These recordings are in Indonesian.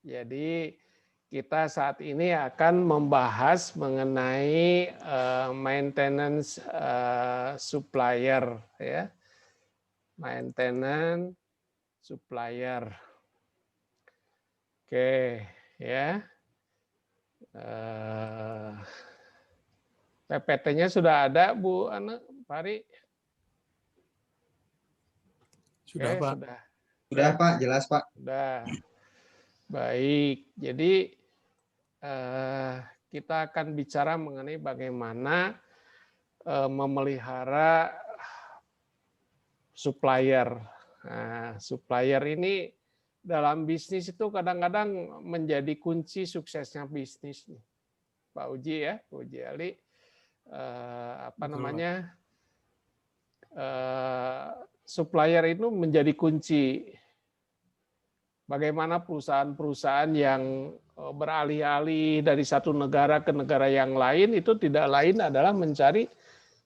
Jadi kita saat ini akan membahas mengenai maintenance supplier, ya, maintenance supplier. Oke, ya. PPT-nya sudah ada, Bu Ana, Pari? Sudah, Oke, Pak. Sudah, Pak. Jelas, Pak. Sudah. Baik, jadi kita akan bicara mengenai bagaimana memelihara supplier. Nah, supplier ini dalam bisnis itu kadang-kadang menjadi kunci suksesnya bisnis. Pak Uji ya, Pak Uji Ali, supplier itu menjadi kunci. Bagaimana perusahaan-perusahaan yang beralih-alih dari satu negara ke negara yang lain itu tidak lain adalah mencari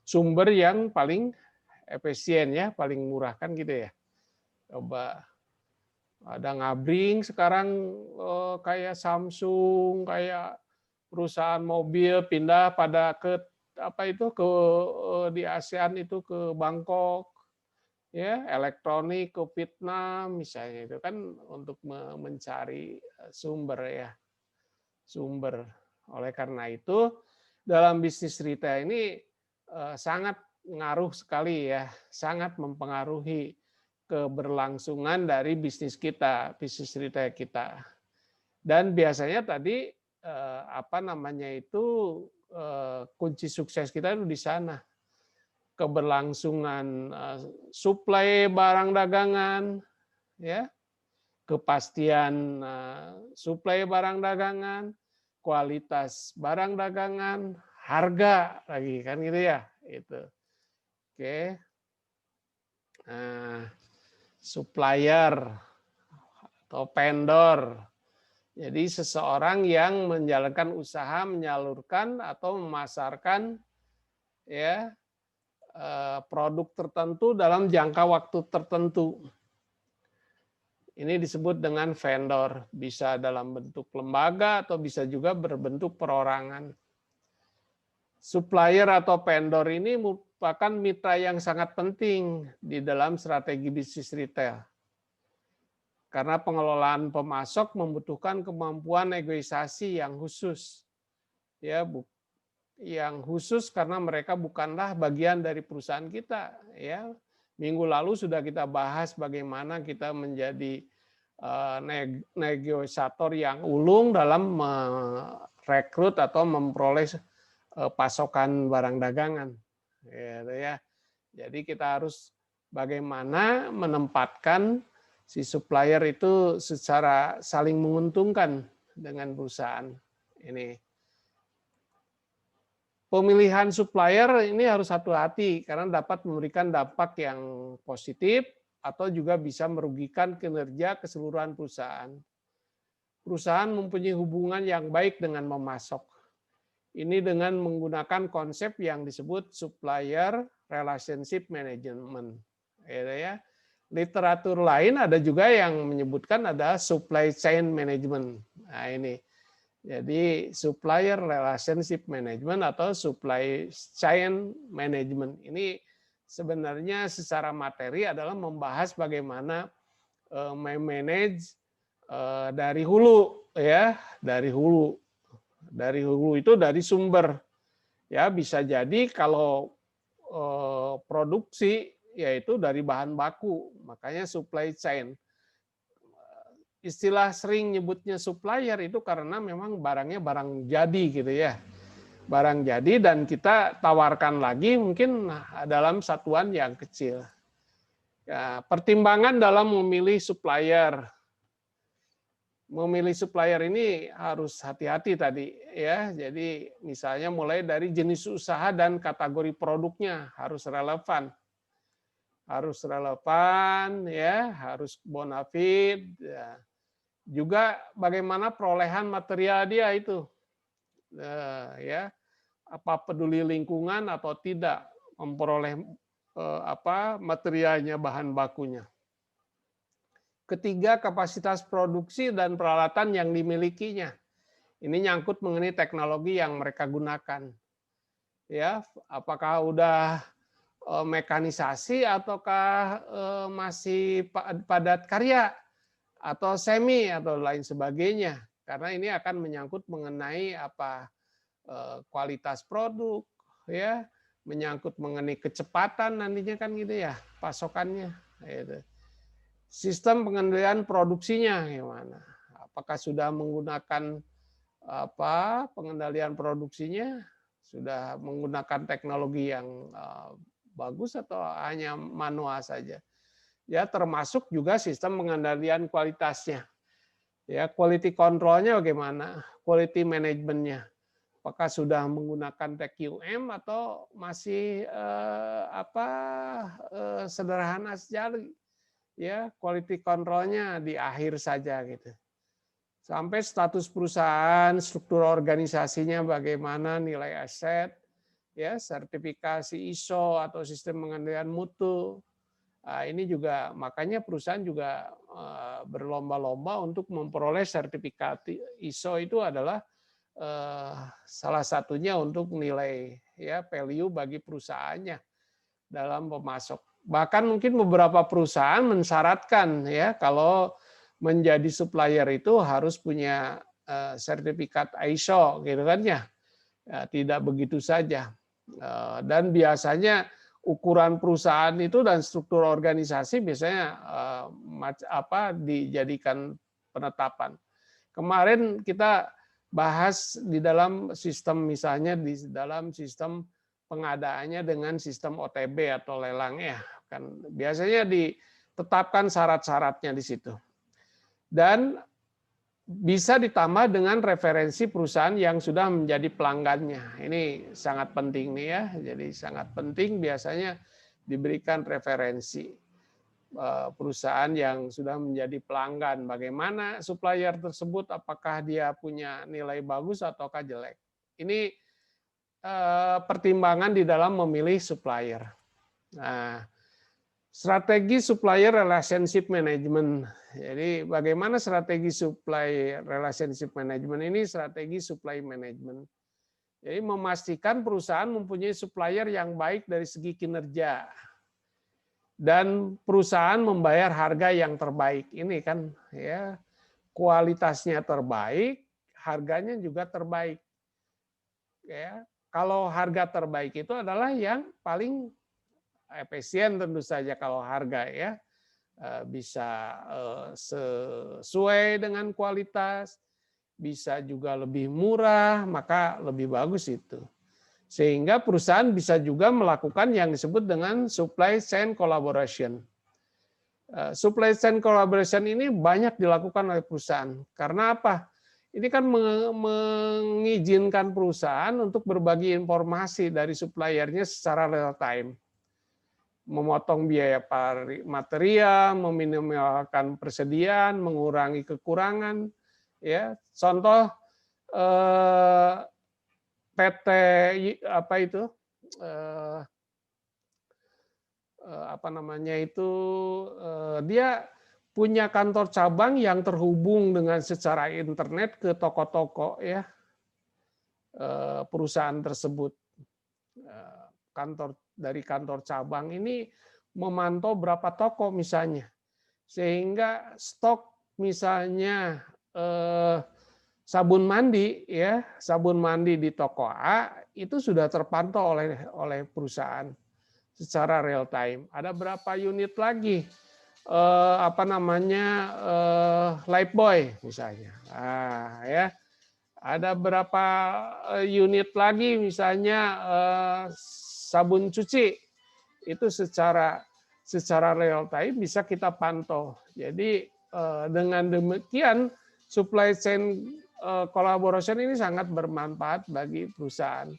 sumber yang paling efisien ya, paling murah kan gitu ya. Coba ada ngabring sekarang kayak Samsung, kayak perusahaan mobil pindah pada ke di ASEAN itu ke Bangkok, ya, elektronik ke Vietnam misalnya, itu kan untuk mencari sumber. Oleh karena itu dalam bisnis retail ini sangat ngaruh sekali ya, sangat mempengaruhi keberlangsungan dari bisnis bisnis retail kita. Dan biasanya tadi kunci sukses kita itu di sana. Keberlangsungan suplai barang dagangan, ya, kepastian suplai barang dagangan, kualitas barang dagangan, harga lagi kan gitu ya, itu. Oke. Nah, supplier atau vendor. Jadi seseorang yang menjalankan usaha menyalurkan atau memasarkan ya produk tertentu dalam jangka waktu tertentu. Ini disebut dengan vendor, bisa dalam bentuk lembaga atau bisa juga berbentuk perorangan. Supplier atau vendor ini merupakan mitra yang sangat penting di dalam strategi bisnis retail. Karena pengelolaan pemasok membutuhkan kemampuan negosiasi yang khusus. Ya, yang khusus karena mereka bukanlah bagian dari perusahaan kita, ya. Minggu lalu sudah kita bahas bagaimana kita menjadi negosiator yang ulung dalam merekrut atau memperoleh pasokan barang dagangan. Ya. Jadi kita harus bagaimana menempatkan si supplier itu secara saling menguntungkan dengan perusahaan ini. Pemilihan supplier ini harus hati-hati karena dapat memberikan dampak yang positif atau juga bisa merugikan kinerja keseluruhan perusahaan. Perusahaan mempunyai hubungan yang baik dengan memasok. Ini dengan menggunakan konsep yang disebut supplier relationship management. Ya. Literatur lain ada juga yang menyebutkan ada supply chain management. Nah ini. Jadi supplier relationship management atau supply chain management ini sebenarnya secara materi adalah membahas bagaimana memanage dari hulu ya, dari hulu. Dari hulu itu dari sumber. Ya, bisa jadi kalau produksi yaitu dari bahan baku, makanya supply chain. Istilah sering nyebutnya supplier itu karena memang barangnya barang jadi gitu ya. Barang jadi dan kita tawarkan lagi mungkin dalam satuan yang kecil. Ya, pertimbangan dalam memilih supplier. Memilih supplier ini harus hati-hati tadi ya. Jadi misalnya mulai dari jenis usaha dan kategori produknya harus relevan. Harus relevan ya, harus bonafide ya. Juga bagaimana perolehan material dia itu, ya, apa peduli lingkungan atau tidak memperoleh materialnya, bahan bakunya. Ketiga, kapasitas produksi dan peralatan yang dimilikinya. Ini nyangkut mengenai teknologi yang mereka gunakan. Ya, apakah udah mekanisasi ataukah masih padat karya atau semi atau lain sebagainya. Karena ini akan menyangkut mengenai kualitas produk, ya, menyangkut mengenai kecepatan nantinya kan gitu ya, pasokannya. Gitu. Sistem pengendalian produksinya gimana? Apakah sudah menggunakan pengendalian produksinya? Sudah menggunakan teknologi yang bagus atau hanya manual saja? Ya, termasuk juga sistem pengendalian kualitasnya. Ya, quality control-nya bagaimana? Quality management-nya. Apakah sudah menggunakan TQM atau masih sederhana sekali? Ya, quality control-nya di akhir saja gitu. Sampai status perusahaan, struktur organisasinya bagaimana, nilai aset, ya, sertifikasi ISO atau sistem pengendalian mutu. Nah, ini juga makanya perusahaan juga berlomba-lomba untuk memperoleh sertifikat ISO. Itu adalah salah satunya untuk nilai, ya, value bagi perusahaannya dalam pemasok. Bahkan mungkin beberapa perusahaan mensyaratkan, ya, kalau menjadi supplier itu harus punya sertifikat ISO, gitu kan ya. Tidak begitu saja. Dan biasanya ukuran perusahaan itu dan struktur organisasi biasanya dijadikan penetapan. Kemarin kita bahas di dalam sistem, misalnya di dalam sistem pengadaannya dengan sistem OTB atau lelang, ya kan biasanya ditetapkan syarat-syaratnya di situ. Dan bisa ditambah dengan referensi perusahaan yang sudah menjadi pelanggannya. Ini sangat penting nih ya. Jadi sangat penting biasanya diberikan referensi perusahaan yang sudah menjadi pelanggan. Bagaimana supplier tersebut, apakah dia punya nilai bagus ataukah jelek. Ini pertimbangan di dalam memilih supplier. Nah, strategi supplier relationship management. Jadi bagaimana strategi supply relationship management ini? Strategi supply management. Jadi memastikan perusahaan mempunyai supplier yang baik dari segi kinerja. Dan perusahaan membayar harga yang terbaik. Ini kan ya, kualitasnya terbaik, harganya juga terbaik. Ya, kalau harga terbaik itu adalah yang paling efisien tentu saja kalau harga, ya, bisa sesuai dengan kualitas, bisa juga lebih murah, maka lebih bagus itu. Sehingga perusahaan bisa juga melakukan yang disebut dengan supply chain collaboration. Supply chain collaboration ini banyak dilakukan oleh perusahaan. Karena apa? Ini kan mengizinkan perusahaan untuk berbagi informasi dari suppliernya secara real time. Memotong biaya material, meminimalkan persediaan, mengurangi kekurangan. Ya, contoh PT dia punya kantor cabang yang terhubung dengan secara internet ke toko-toko, ya, perusahaan tersebut. Dari kantor cabang ini memantau berapa toko misalnya, sehingga stok misalnya sabun mandi, ya, sabun mandi di toko A itu sudah terpantau oleh perusahaan secara real time. Ada berapa unit lagi Lifebuoy misalnya, ya. Ada berapa unit lagi misalnya sabun cuci, itu secara real time bisa kita pantau. Jadi dengan demikian supply chain collaboration ini sangat bermanfaat bagi perusahaan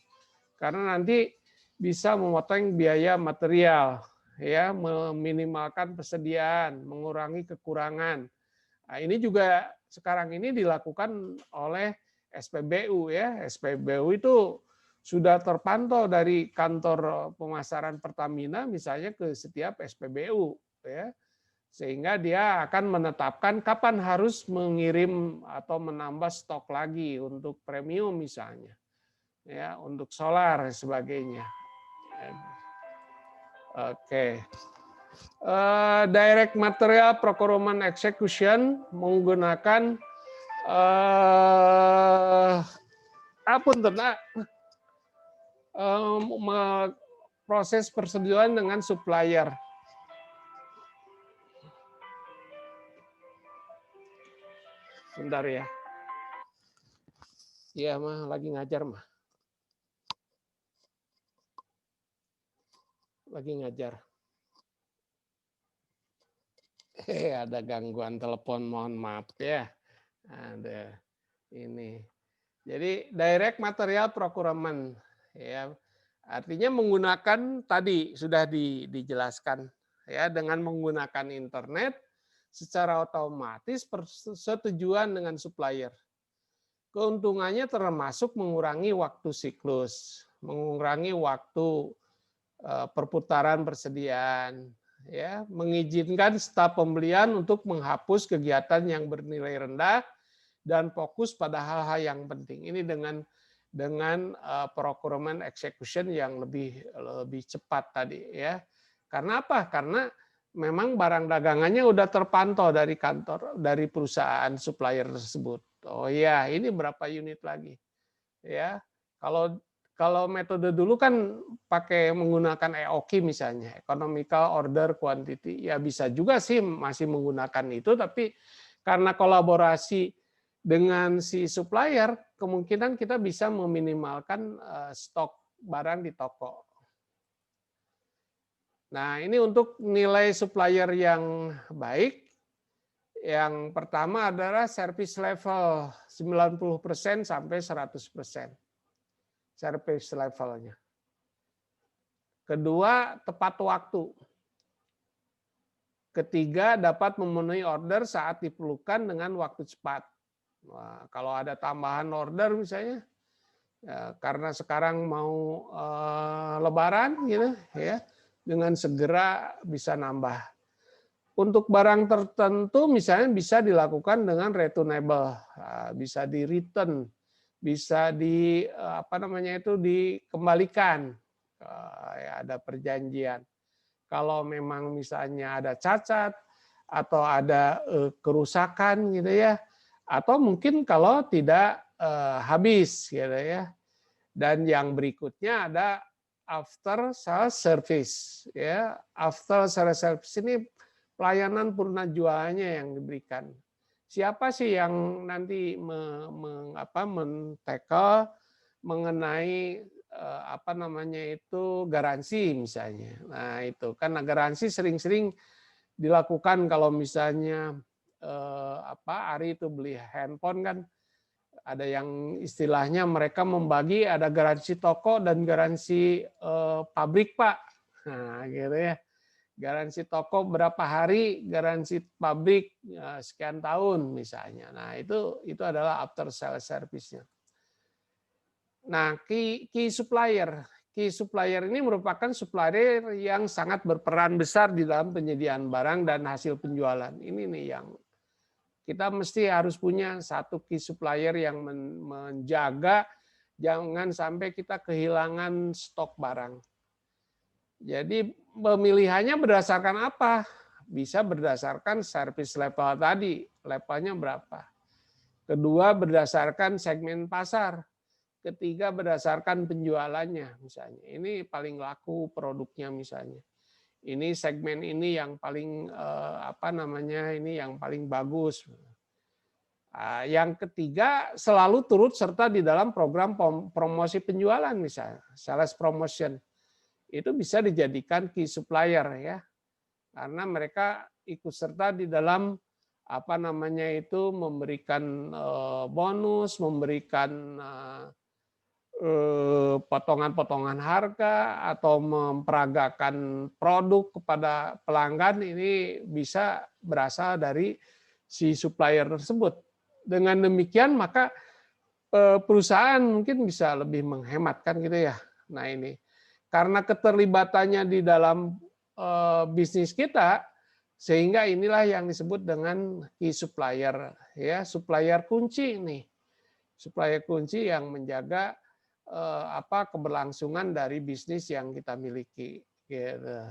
karena nanti bisa memotong biaya material, ya, meminimalkan persediaan, mengurangi kekurangan. Nah, ini juga sekarang ini dilakukan oleh SPBU, ya. SPBU itu sudah terpantau dari kantor pemasaran Pertamina misalnya ke setiap SPBU, ya. Sehingga dia akan menetapkan kapan harus mengirim atau menambah stok lagi untuk premium misalnya, ya, untuk solar dan sebagainya. Oke. Direct material procurement execution menggunakan proses persetujuan dengan supplier. Bentar ya. Iya mah lagi ngajar mah. Lagi ngajar. Ada gangguan telepon, mohon maaf ya. Ada ini. Jadi direct material procurement ya. Artinya menggunakan tadi sudah dijelaskan ya, dengan menggunakan internet secara otomatis persetujuan dengan supplier. Keuntungannya termasuk mengurangi waktu siklus, mengurangi waktu perputaran persediaan, ya, mengizinkan staf pembelian untuk menghapus kegiatan yang bernilai rendah dan fokus pada hal-hal yang penting. Ini dengan procurement execution yang lebih cepat tadi ya. Karena apa? Karena memang barang dagangannya udah terpantau dari kantor, dari perusahaan supplier tersebut. Oh iya, ini berapa unit lagi? Ya. Kalau metode dulu kan pakai menggunakan EOQ misalnya, economical order quantity. Ya bisa juga sih masih menggunakan itu, tapi karena kolaborasi dengan si supplier, kemungkinan kita bisa meminimalkan stok barang di toko. Nah, ini untuk nilai supplier yang baik. Yang pertama adalah service level 90% sampai 100%. Service levelnya. Kedua, tepat waktu. Ketiga, dapat memenuhi order saat diperlukan dengan waktu cepat. Nah, kalau ada tambahan order misalnya, ya, karena sekarang mau Lebaran, gitu, ya, dengan segera bisa nambah. Untuk barang tertentu, misalnya bisa dilakukan dengan returnable, bisa di return, bisa dikembalikan, ya, ada perjanjian. Kalau memang misalnya ada cacat atau ada kerusakan gitu ya, atau mungkin kalau tidak habis gitu ya. Dan yang berikutnya ada after sales service ya. After sales service ini pelayanan purna jualnya yang diberikan. Siapa sih yang nanti men-tackle mengenai garansi misalnya. Nah, itu kan garansi sering-sering dilakukan kalau misalnya Ari itu beli handphone kan, ada yang istilahnya mereka membagi ada garansi toko dan garansi pabrik, Pak. Nah, gitu ya. Garansi toko berapa hari, garansi pabrik sekian tahun misalnya. Nah, itu adalah after sales service-nya. Nah, key supplier. Key supplier ini merupakan supplier yang sangat berperan besar di dalam penyediaan barang dan hasil penjualan. Ini nih yang kita mesti harus punya satu key supplier yang menjaga jangan sampai kita kehilangan stok barang. Jadi pemilihannya berdasarkan apa? Bisa berdasarkan service level tadi, levelnya berapa. Kedua berdasarkan segmen pasar. Ketiga berdasarkan penjualannya misalnya. Ini paling laku produknya misalnya. Ini segmen ini yang paling ini yang paling bagus. Yang ketiga selalu turut serta di dalam program promosi penjualan misalnya, sales promotion. Itu bisa dijadikan key supplier ya. Karena mereka ikut serta di dalam memberikan bonus, memberikan potongan-potongan harga atau memperagakan produk kepada pelanggan, ini bisa berasal dari si supplier tersebut. Dengan demikian maka perusahaan mungkin bisa lebih menghemat kan gitu ya. Nah, ini karena keterlibatannya di dalam bisnis kita, Sehingga inilah yang disebut dengan key supplier, ya, supplier kunci nih. Supplier kunci yang menjaga keberlangsungan dari bisnis yang kita miliki, gitu.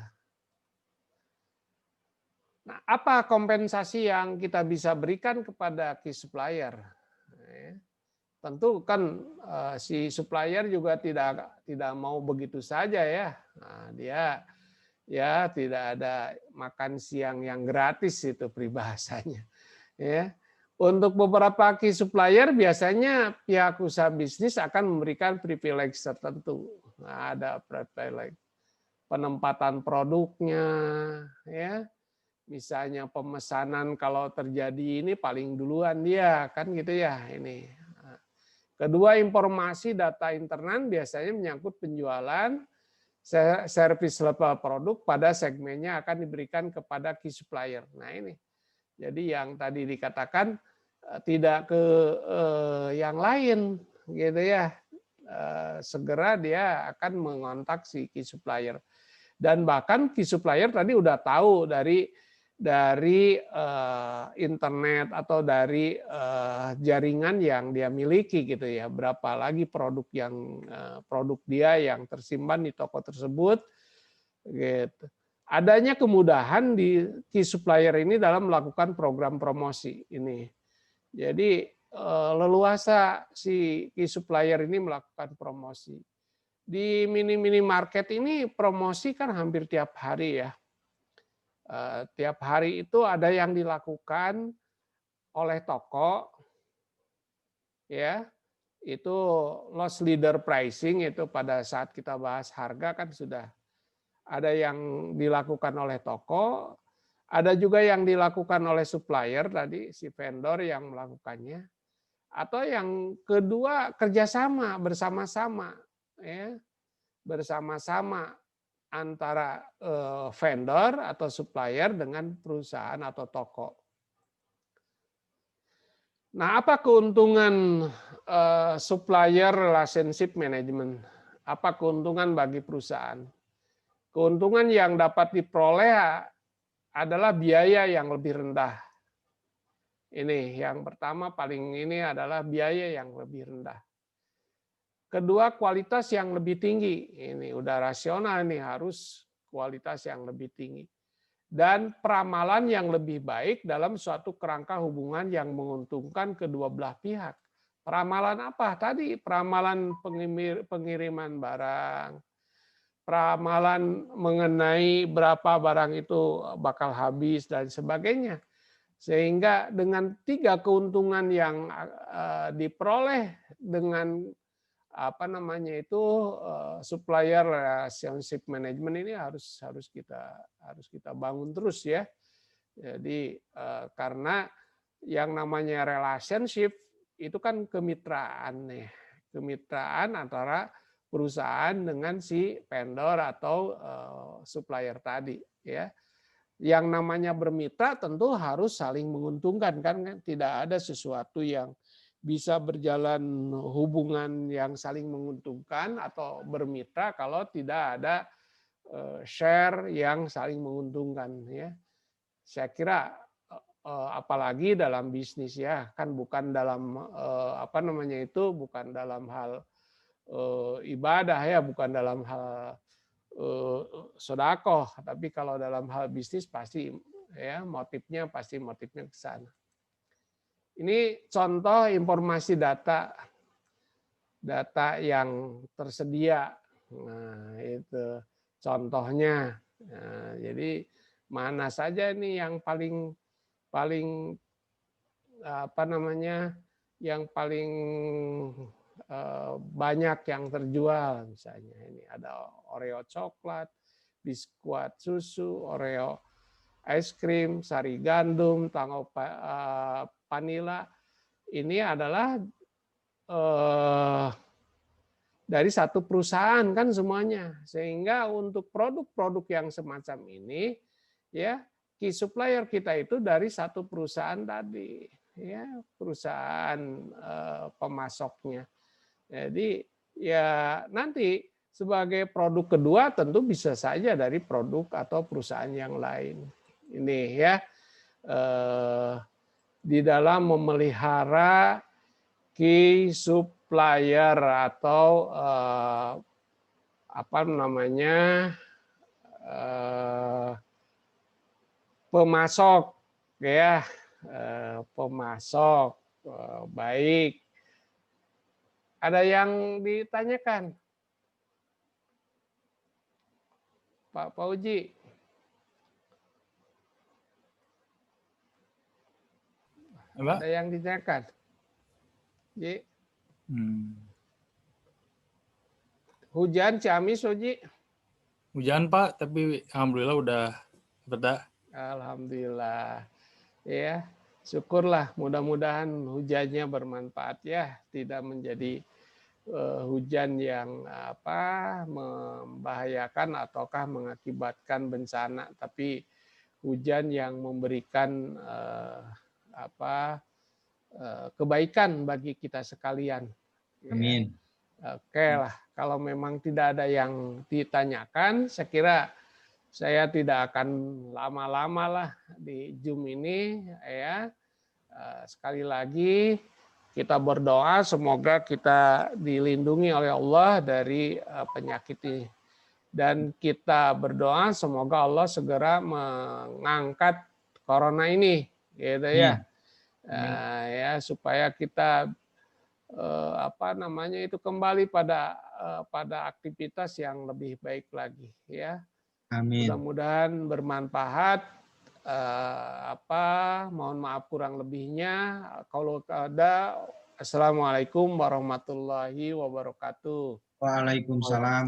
Nah, apa kompensasi yang kita bisa berikan kepada key supplier? Tentu kan si supplier juga tidak mau begitu saja ya. Nah, dia ya tidak ada makan siang yang gratis itu peribahasanya. Ya. Untuk beberapa key supplier biasanya pihak usaha bisnis akan memberikan privilege tertentu. Nah, ada privilege penempatan produknya, ya. Misalnya pemesanan kalau terjadi ini paling duluan dia, kan gitu ya ini. Kedua, informasi data internal biasanya menyangkut penjualan, servis level produk pada segmennya akan diberikan kepada key supplier. Nah ini, jadi yang tadi dikatakan tidak ke yang lain, gitu ya. Segera dia akan mengontak si key supplier. Dan bahkan key supplier tadi udah tahu dari internet atau dari jaringan yang dia miliki gitu ya, berapa lagi produk dia yang tersimpan di toko tersebut gitu. Adanya kemudahan di key supplier ini dalam melakukan program promosi ini. Jadi leluasa si key supplier ini melakukan promosi. Di mini market ini promosi kan hampir tiap hari ya. Tiap hari itu ada yang dilakukan oleh toko, ya, itu loss leader pricing itu pada saat kita bahas harga kan sudah ada yang dilakukan oleh toko, ada juga yang dilakukan oleh supplier tadi si vendor yang melakukannya, atau yang kedua kerjasama bersama-sama, ya, bersama-sama antara vendor atau supplier dengan perusahaan atau toko. Nah, apa keuntungan supplier relationship management? Apa keuntungan bagi perusahaan? Keuntungan yang dapat diperoleh adalah biaya yang lebih rendah. Ini yang pertama paling ini adalah biaya yang lebih rendah. Kedua, kualitas yang lebih tinggi. Ini udah rasional nih, harus kualitas yang lebih tinggi. Dan peramalan yang lebih baik dalam suatu kerangka hubungan yang menguntungkan kedua belah pihak. Peramalan apa? Tadi peramalan pengiriman barang, peramalan mengenai berapa barang itu bakal habis dan sebagainya. Sehingga dengan tiga keuntungan yang diperoleh dengan supplier relationship management ini harus kita bangun terus ya. Jadi karena yang namanya relationship itu kan kemitraan nih, kemitraan antara perusahaan dengan si vendor atau supplier tadi ya. Yang namanya bermitra tentu harus saling menguntungkan kan, tidak ada sesuatu yang bisa berjalan hubungan yang saling menguntungkan atau bermitra kalau tidak ada share yang saling menguntungkan ya. Saya kira apalagi dalam bisnis ya, kan bukan dalam bukan dalam hal ibadah ya, bukan dalam hal sedekah, tapi kalau dalam hal bisnis pasti ya motifnya ke sana. Ini contoh informasi data yang tersedia. Nah, itu contohnya. Nah, jadi mana saja nih yang paling yang paling banyak yang terjual misalnya ini ada Oreo coklat, biskuit susu, Oreo es krim, sari gandum, tangau vanila. Ini adalah dari satu perusahaan kan semuanya. Sehingga untuk produk-produk yang semacam ini ya key supplier kita itu dari satu perusahaan tadi ya, perusahaan pemasoknya. Jadi ya nanti sebagai produk kedua tentu bisa saja dari produk atau perusahaan yang lain ini ya, di dalam memelihara key supplier atau apa namanya, pemasok ya, pemasok. Baik. Ada yang ditanyakan? Pak Fauji. Apa? Ada yang ditanyakan? Ji. Hujan Ciamis, Uji? Hujan Pak, tapi alhamdulillah udah reda. Alhamdulillah. Ya, syukurlah, mudah-mudahan hujannya bermanfaat ya, tidak menjadi hujan yang membahayakan ataukah mengakibatkan bencana, tapi hujan yang memberikan kebaikan bagi kita sekalian. Amin. Oke lah, kalau memang tidak ada yang ditanyakan, saya kira saya tidak akan lama-lama lah di Zoom ini ya. Sekali lagi kita berdoa semoga kita dilindungi oleh Allah dari penyakit ini. Dan kita berdoa semoga Allah segera mengangkat corona ini, gitu ya. Ya supaya kita kembali pada aktivitas yang lebih baik lagi ya. Amin. Mudah-mudahan bermanfaat. Mohon maaf kurang lebihnya. Kalau ada, assalamualaikum warahmatullahi wabarakatuh. Waalaikumsalam.